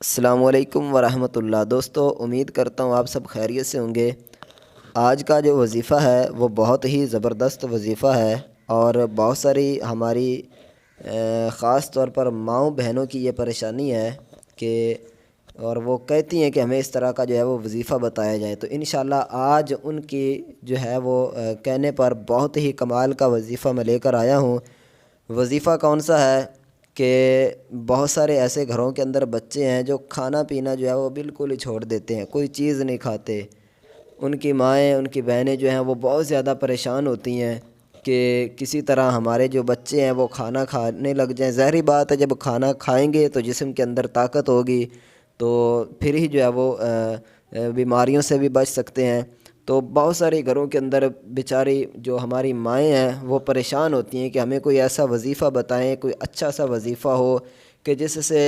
السلام علیکم ورحمۃ اللہ۔ دوستو، امید کرتا ہوں آپ سب خیریت سے ہوں گے۔ آج کا جو وظیفہ ہے وہ بہت ہی زبردست وظیفہ ہے، اور بہت ساری ہماری خاص طور پر ماؤں بہنوں کی یہ پریشانی ہے کہ اور وہ کہتی ہیں کہ ہمیں اس طرح کا جو ہے وہ وظیفہ بتایا جائے۔ تو انشاءاللہ آج ان کی جو ہے وہ کہنے پر بہت ہی کمال کا وظیفہ میں لے کر آیا ہوں۔ وظیفہ کون سا ہے کہ بہت سارے ایسے گھروں کے اندر بچے ہیں جو کھانا پینا جو ہے وہ بالکل ہی چھوڑ دیتے ہیں، کوئی چیز نہیں کھاتے۔ ان کی مائیں، ان کی بہنیں جو ہیں وہ بہت زیادہ پریشان ہوتی ہیں کہ کسی طرح ہمارے جو بچے ہیں وہ کھانا کھانے لگ جائیں۔ ظاہری بات ہے، جب کھانا کھائیں گے تو جسم کے اندر طاقت ہوگی، تو پھر ہی جو ہے وہ بیماریوں سے بھی بچ سکتے ہیں۔ تو بہت سارے گھروں کے اندر بیچاری جو ہماری مائیں ہیں وہ پریشان ہوتی ہیں کہ ہمیں کوئی ایسا وظیفہ بتائیں، کوئی اچھا سا وظیفہ ہو کہ جس سے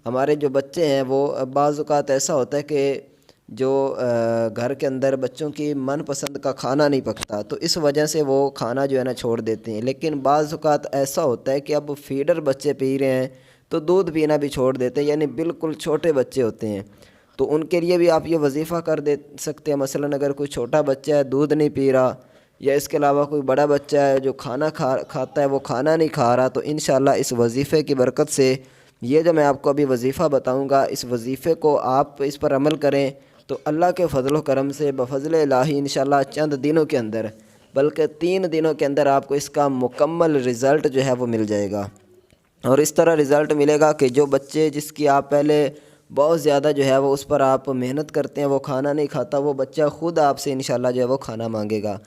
ہمارے جو بچے ہیں وہ بعض اوقات ایسا ہوتا ہے کہ جو گھر کے اندر بچوں کی من پسند کا کھانا نہیں پکتا، تو اس وجہ سے وہ کھانا جو ہے نا چھوڑ دیتے ہیں۔ لیکن بعض اوقات ایسا ہوتا ہے کہ اب فیڈر بچے پی رہے ہیں تو دودھ پینا بھی چھوڑ دیتے ہیں، یعنی بالکل چھوٹے بچے ہوتے ہیں، تو ان کے لیے بھی آپ یہ وظیفہ کر دے سکتے ہیں۔ مثلا اگر کوئی چھوٹا بچہ ہے دودھ نہیں پی رہا، یا اس کے علاوہ کوئی بڑا بچہ ہے جو کھانا کھاتا ہے وہ کھانا نہیں کھا رہا، تو انشاءاللہ اس وظیفے کی برکت سے یہ جو میں آپ کو ابھی وظیفہ بتاؤں گا، اس وظیفے کو آپ اس پر عمل کریں تو اللہ کے فضل و کرم سے بفضل الہی انشاءاللہ چند دنوں کے اندر، بلکہ 3 دنوں کے اندر آپ کو اس کا مکمل رزلٹ جو ہے وہ مل جائے گا۔ اور اس طرح رزلٹ ملے گا کہ جو بچے جس کی آپ پہلے بہت زیادہ جو ہے وہ اس پر آپ محنت کرتے ہیں وہ کھانا نہیں کھاتا، وہ بچہ خود آپ سے انشاءاللہ جو ہے وہ کھانا مانگے گا۔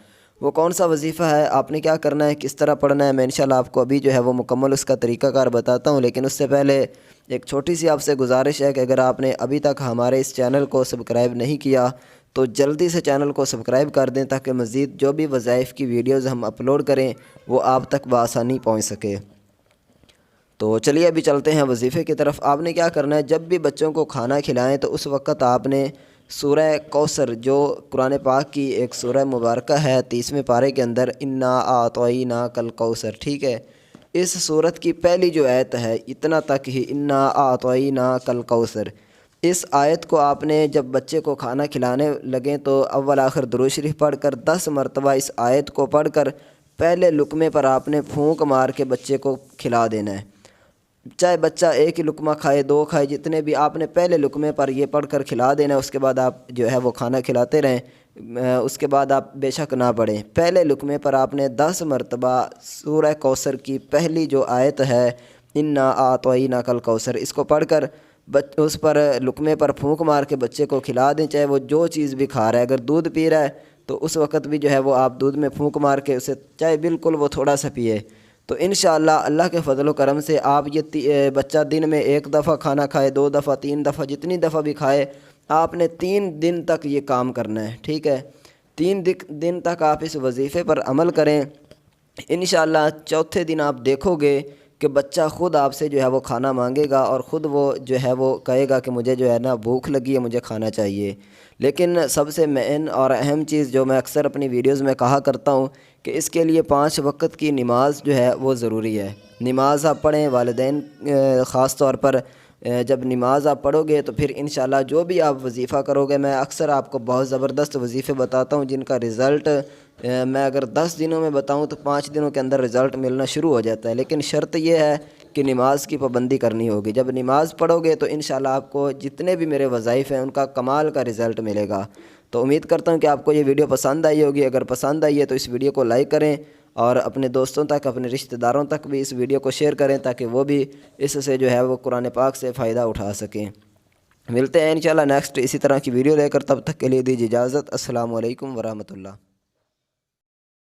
وہ کون سا وظیفہ ہے، آپ نے کیا کرنا ہے، کس طرح پڑھنا ہے، میں انشاءاللہ آپ کو ابھی جو ہے وہ مکمل اس کا طریقہ کار بتاتا ہوں۔ لیکن اس سے پہلے ایک چھوٹی سی آپ سے گزارش ہے کہ اگر آپ نے ابھی تک ہمارے اس چینل کو سبسکرائب نہیں کیا تو جلدی سے چینل کو سبسکرائب کر دیں، تاکہ مزید جو بھی وظائف کی ویڈیوز ہم اپلوڈ کریں وہ آپ تک بآسانی پہنچ سکے۔ تو چلیے ابھی چلتے ہیں وظیفے کی طرف۔ آپ نے کیا کرنا ہے، جب بھی بچوں کو کھانا کھلائیں تو اس وقت آپ نے سورہ کوثر، جو قرآن پاک کی ایک سورہ مبارکہ ہے 30ویں پارے کے اندر، انا اعطیناک الکوثر، ٹھیک ہے، اس سورت کی پہلی جو آیت ہے اتنا تک ہی، انا اعطیناک الکوثر، اس آیت کو آپ نے جب بچے کو کھانا کھلانے لگیں تو اول آخر درود شریف پڑھ کر 10 مرتبہ اس آیت کو پڑھ کر پہلے لقمے پر آپ نے پھونک مار کے بچے کو کھلا دینا ہے۔ چاہے بچہ ایک ہی لقمہ کھائے، 2 کھائے، جتنے بھی، آپ نے پہلے لقمے پر یہ پڑھ کر کھلا دینا ہے۔ اس کے بعد آپ جو ہے وہ کھانا کھلاتے رہیں، اس کے بعد آپ بے شک نہ پڑھیں۔ پہلے لقمے پر آپ نے 10 مرتبہ سورہ کوثر کی پہلی جو آیت ہے انا اعطیناک الکوثر، اس کو پڑھ کر اس پر لقمے پر پھونک مار کے بچے کو کھلا دیں، چاہے وہ جو چیز بھی کھا رہا ہے۔ اگر دودھ پی رہا ہے تو اس وقت بھی جو ہے وہ آپ دودھ میں پھونک مار کے اسے، چاہے بالکل وہ تھوڑا سا پیے، تو انشاءاللہ اللہ کے فضل و کرم سے آپ یہ بچہ دن میں 1 دفعہ کھانا کھائے، 2 دفعہ، 3 دفعہ، جتنی دفعہ بھی کھائے، آپ نے 3 دن تک یہ کام کرنا ہے، ٹھیک ہے۔ 3 دن تک آپ اس وظیفے پر عمل کریں، انشاءاللہ چوتھے دن آپ دیکھو گے کہ بچہ خود آپ سے جو ہے وہ کھانا مانگے گا، اور خود وہ جو ہے وہ کہے گا کہ مجھے جو ہے نا بھوک لگی ہے، مجھے کھانا چاہیے۔ لیکن سب سے مین اور اہم چیز جو میں اکثر اپنی ویڈیوز میں کہا کرتا ہوں کہ اس کے لیے 5 وقت کی نماز جو ہے وہ ضروری ہے۔ نماز آپ پڑھیں، والدین خاص طور پر جب نماز آپ پڑھو گے تو پھر انشاءاللہ جو بھی آپ وظیفہ کرو گے، میں اکثر آپ کو بہت زبردست وظیفے بتاتا ہوں جن کا رزلٹ میں اگر 10 دنوں میں بتاؤں تو 5 دنوں کے اندر رزلٹ ملنا شروع ہو جاتا ہے۔ لیکن شرط یہ ہے کہ نماز کی پابندی کرنی ہوگی۔ جب نماز پڑھو گے تو انشاءاللہ آپ کو جتنے بھی میرے وظائف ہیں ان کا کمال کا رزلٹ ملے گا۔ تو امید کرتا ہوں کہ آپ کو یہ ویڈیو پسند آئی ہوگی۔ اگر پسند آئی ہے تو اس ویڈیو کو لائک کریں، اور اپنے دوستوں تک، اپنے رشتہ داروں تک بھی اس ویڈیو کو شیئر کریں، تاکہ وہ بھی اس سے جو ہے وہ قرآن پاک سے فائدہ اٹھا سکیں۔ ملتے ہیں انشاءاللہ نیکسٹ اسی طرح کی ویڈیو لے کر، تب تک کے لیے دیجیے اجازت۔ السلام علیکم ورحمۃ اللہ۔